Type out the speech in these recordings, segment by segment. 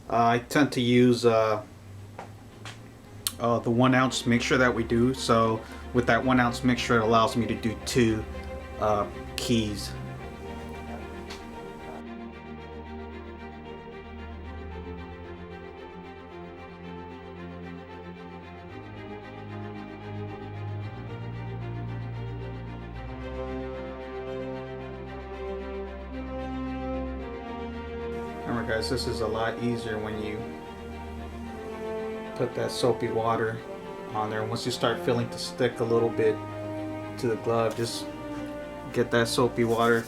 I tend to use the 1 ounce mixture that we do. So with that 1 ounce mixture, it allows me to do two keys. Remember guys, this is a lot easier when you put that soapy water on there. Once you start feeling to stick a little bit to the glove, just get that soapy water.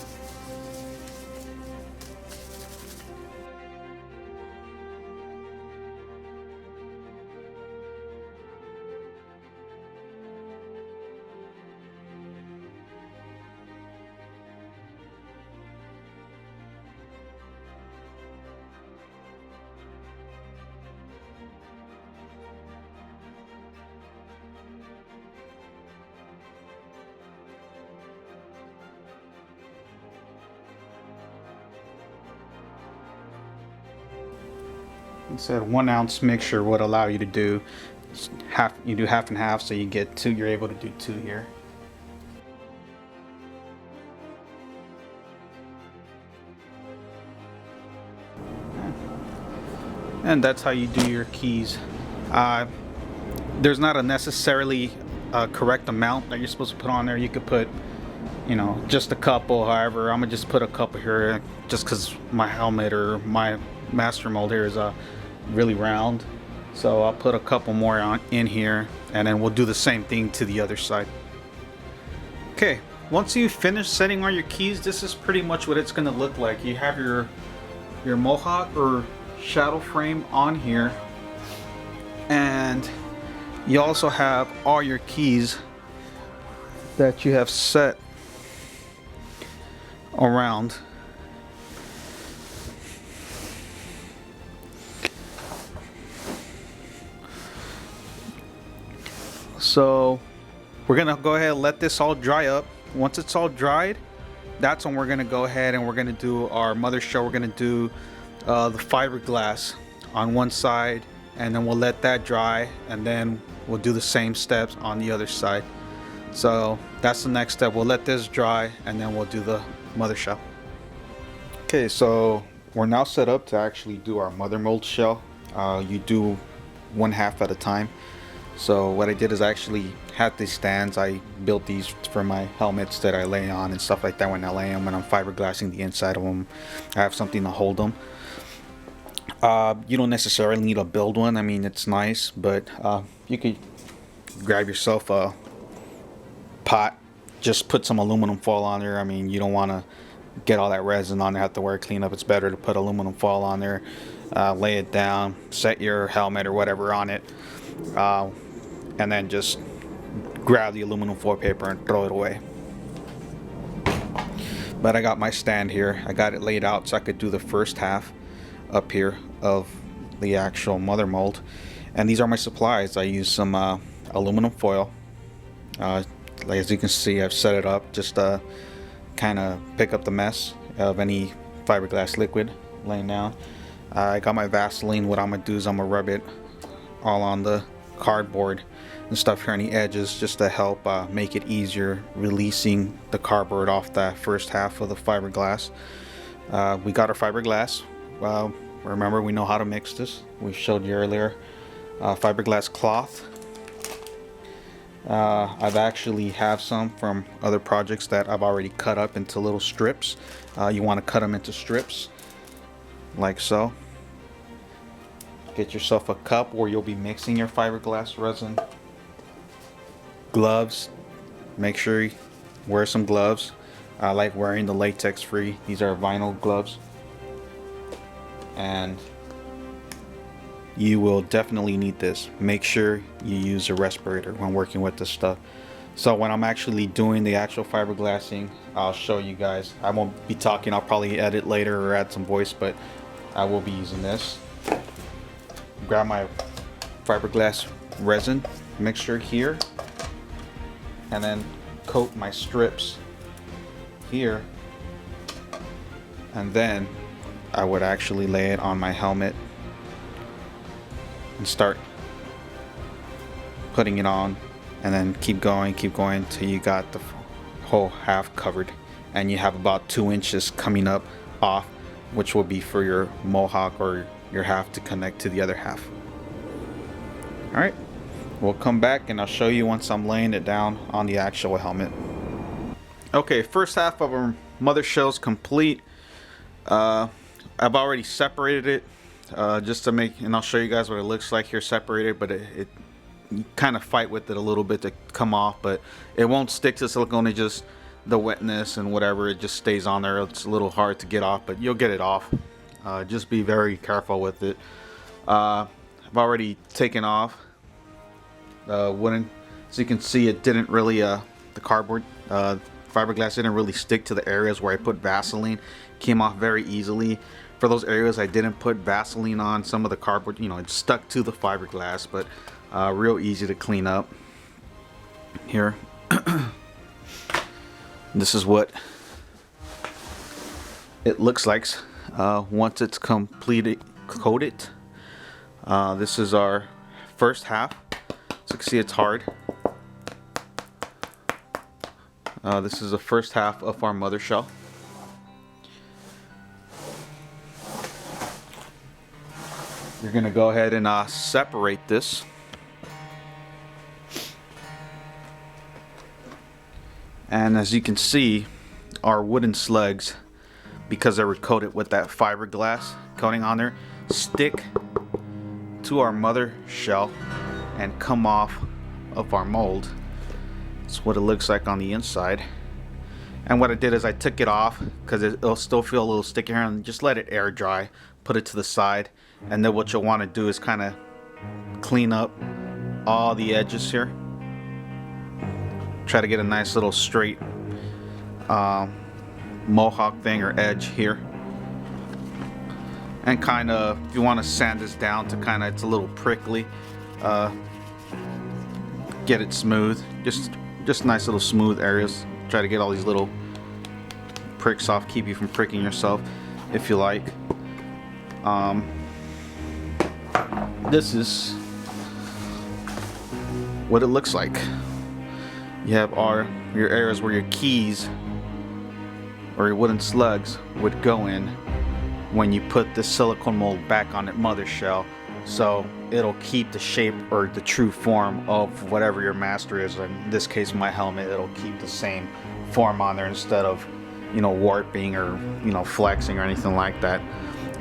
It said 1 ounce mixture would allow you to do half. You do half and half, so you get two. You're able to do two here. And that's how you do your keys. There's not a necessarily correct amount that you're supposed to put on there. You could put, you know, just a couple. However, I'm gonna just put a couple here, just because my helmet or my master mold here is really round. So I'll put a couple more on in here, and then we'll do the same thing to the other side. Okay, once you finish setting all your keys, this is pretty much what it's gonna look like. You have your mohawk or shadow frame on here, and you also have all your keys that you have set around. So we're gonna go ahead and let this all dry up. Once it's all dried, that's when we're gonna go ahead and we're gonna do our mother shell. We're gonna do the fiberglass on one side, and then we'll let that dry, and then we'll do the same steps on the other side. So that's the next step. We'll let this dry, and then we'll do the mother shell. Okay, so we're now set up to actually do our mother mold shell. You do one half at a time. So what I did is I actually had these stands. I built these for my helmets that I lay on and stuff like that when I lay them, when I'm fiberglassing the inside of them. I have something to hold them. You don't necessarily need to build one. I mean, it's nice, but you could grab yourself a pot, just put some aluminum foil on there. I mean, you don't want to get all that resin on there, have to wear cleanup. It's better to put aluminum foil on there, lay it down, set your helmet or whatever on it, and then just grab the aluminum foil paper and throw it away. But I got my stand here. I got it laid out so I could do the first half up here of the actual mother mold. And these are my supplies. I use some aluminum foil. Like as you can see, I've set it up just to kind of pick up the mess of any fiberglass liquid laying down. I got my Vaseline. What I'm gonna do is I'm gonna rub it all on the cardboard and stuff here on the edges, just to help make it easier releasing the cardboard off that first half of the fiberglass. We got our fiberglass. Remember, we know how to mix this. We showed you earlier. Fiberglass cloth. I've actually have some from other projects that I've already cut up into little strips. You want to cut them into strips like so. Get yourself a cup where you'll be mixing your fiberglass resin. Gloves. Make sure you wear some gloves. I like wearing the latex free. These are vinyl gloves. And you will definitely need this. Make sure you use a respirator when working with this stuff. So when I'm actually doing the actual fiberglassing, I'll show you guys. I won't be talking. I'll probably edit later or add some voice, but I will be using this. Grab my fiberglass resin mixture here, and then coat my strips here, and then I would actually lay it on my helmet and start putting it on, and then keep going till you got the whole half covered, and you have about 2 inches coming up off, which will be for your mohawk or your half to connect to the other half. Alright, we'll come back and I'll show you once I'm laying it down on the actual helmet. Okay, first half of our mother shell's complete. I've already separated it just to make, and I'll show you guys what it looks like here separated, but you kind of fight with it a little bit to come off, but it won't stick to silicone. It just, the wetness and whatever, it just stays on there. It's a little hard to get off, but you'll get it off. Just be very careful with it. I've already taken off wooden, so you can see it didn't really the cardboard fiberglass didn't really stick to the areas where I put Vaseline. Came off very easily. For those areas I didn't put Vaseline on, some of the cardboard, you know, it stuck to the fiberglass, but real easy to clean up. Here this is what it looks like once it's completed coated. This is our first half, so you can see it's hard. This is the first half of our mother shell. You're gonna go ahead and separate this. And as you can see, our wooden slugs, because they were coated with that fiberglass coating on there, stick to our mother shell and come off of our mold. That's what it looks like on the inside. And what I did is I took it off because it'll still feel a little sticky here, and just let it air dry, put it to the side, and then what you'll want to do is kind of clean up all the edges here. Try to get a nice little straight mohawk thing or edge here, and kind of, if you want to sand this down to kind of, it's a little prickly, get it smooth, just nice little smooth areas. Try to get all these little pricks off, keep you from pricking yourself if you like. This is what it looks like. You have your areas where your keys or your wooden slugs would go in when you put the silicone mold back on the mother shell, so it'll keep the shape or the true form of whatever your master is. In this case, my helmet, it'll keep the same form on there instead of, you know, warping or, you know, flexing or anything like that.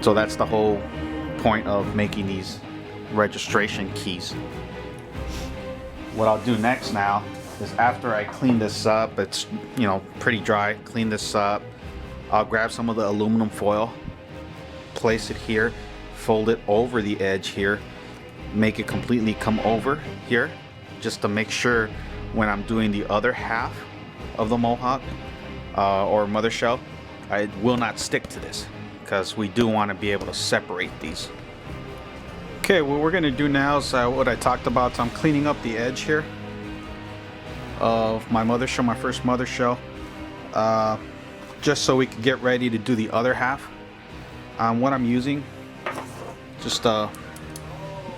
So that's the whole point of making these registration keys. What I'll do next now is, after I clean this up, it's, you know, pretty dry, clean this up, I'll grab some of the aluminum foil, place it here, fold it over the edge here, make it completely come over here, just to make sure when I'm doing the other half of the mohawk or mother shell, it will not stick to this, because we do want to be able to separate these. Okay, what we're going to do now is what I talked about. So I'm cleaning up the edge here of my mother shell, my first mother shell, just so we can get ready to do the other half. What I'm using, just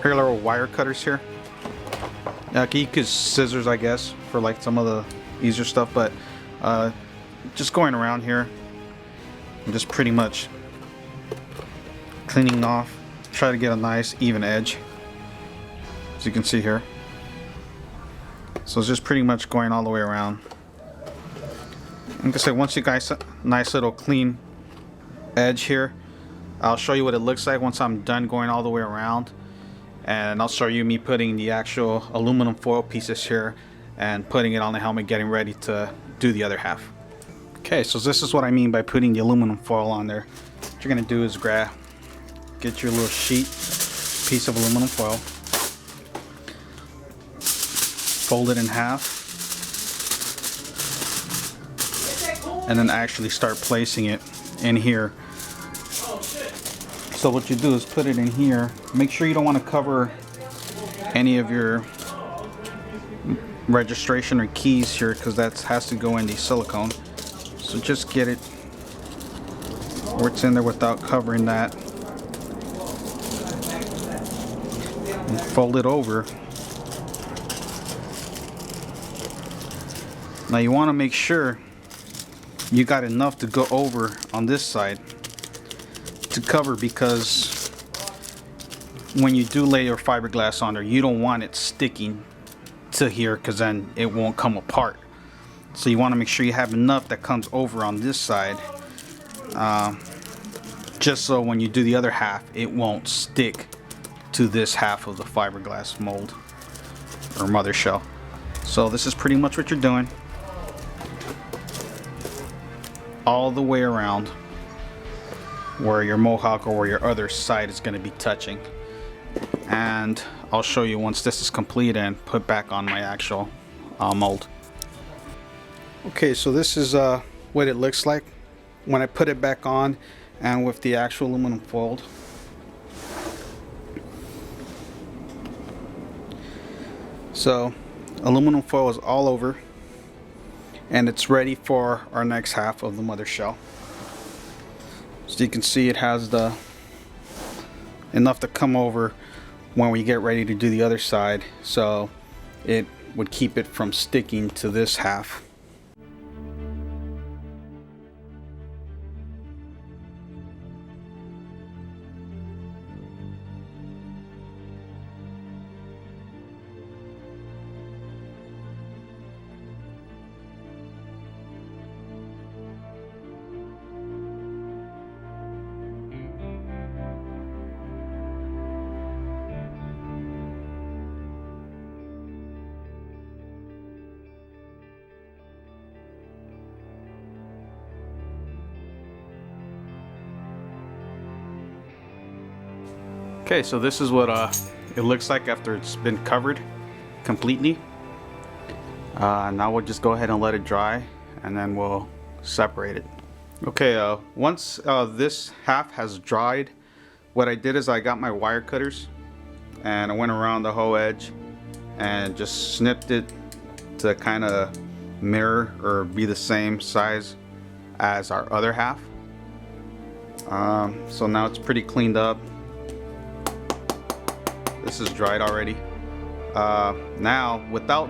regular wire cutters here. You can use scissors, I guess, for like some of the easier stuff, but just going around here and just pretty much cleaning off, try to get a nice even edge, as you can see here. So it's just pretty much going all the way around. Like I said, once you guys, nice little clean edge here, I'll show you what it looks like once I'm done going all the way around, and I'll show you me putting the actual aluminum foil pieces here and putting it on the helmet, getting ready to do the other half. Okay, so this is what I mean by putting the aluminum foil on there. What you're gonna do is get your little sheet, piece of aluminum foil, fold it in half, and then actually start placing it in here. So what you do is put it in here. Make sure you don't want to cover any of your registration or keys here, because that has to go in the silicone. So just get it where it's in there without covering that. and fold it over. Now you want to make sure you got enough to go over on this side to cover, because when you do lay your fiberglass on there, you don't want it sticking to here, because then it won't come apart. So you want to make sure you have enough that comes over on this side, just so when you do the other half, it won't stick to this half of the fiberglass mold or mother shell. So this is pretty much what you're doing all the way around where your mohawk or where your other side is going to be touching. And I'll show you once this is complete and put back on my actual mold. Okay, so this is what it looks like when I put it back on and with the actual aluminum foil. So aluminum foil is all over and it's ready for our next half of the mother shell. So you can see it has the enough to come over when we get ready to do the other side, so it would keep it from sticking to this half. Okay, so this is what it looks like after it's been covered completely. Now we'll just go ahead and let it dry and then we'll separate it. Okay, once this half has dried, what I did is I got my wire cutters and I went around the whole edge and just snipped it to kind of mirror or be the same size as our other half. So now it's pretty cleaned up. This is dried already. Now,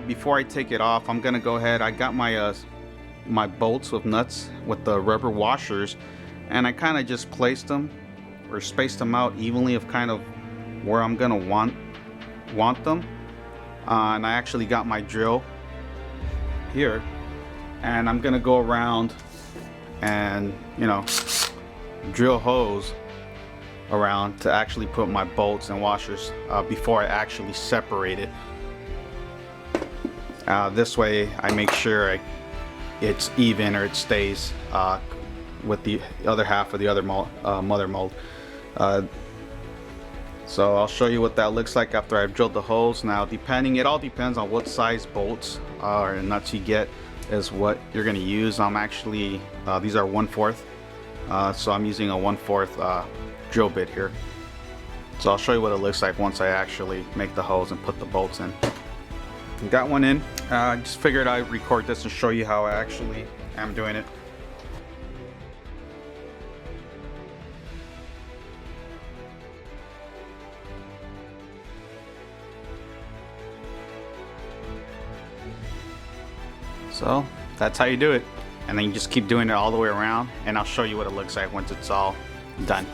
before I take it off, I'm gonna go ahead. I got my my bolts with nuts with the rubber washers, and I kind of just placed them or spaced them out evenly of kind of where I'm gonna want them. And I actually got my drill here, and I'm gonna go around and drill holes around to actually put my bolts and washers before I actually separate it. This way I make sure it's even, or it stays with the other half of the other mother mold. So I'll show you what that looks like after I've drilled the holes. Now it all depends on what size bolts or nuts you get is what you're going to use. I'm actually these are 1/4, so I'm using a 1/4 drill bit here. So I'll show you what it looks like once I actually make the holes and put the bolts in. Got one in. I just figured I'd record this and show you how I actually am doing it. So that's how you do it, and then you just keep doing it all the way around, and I'll show you what it looks like once it's all done.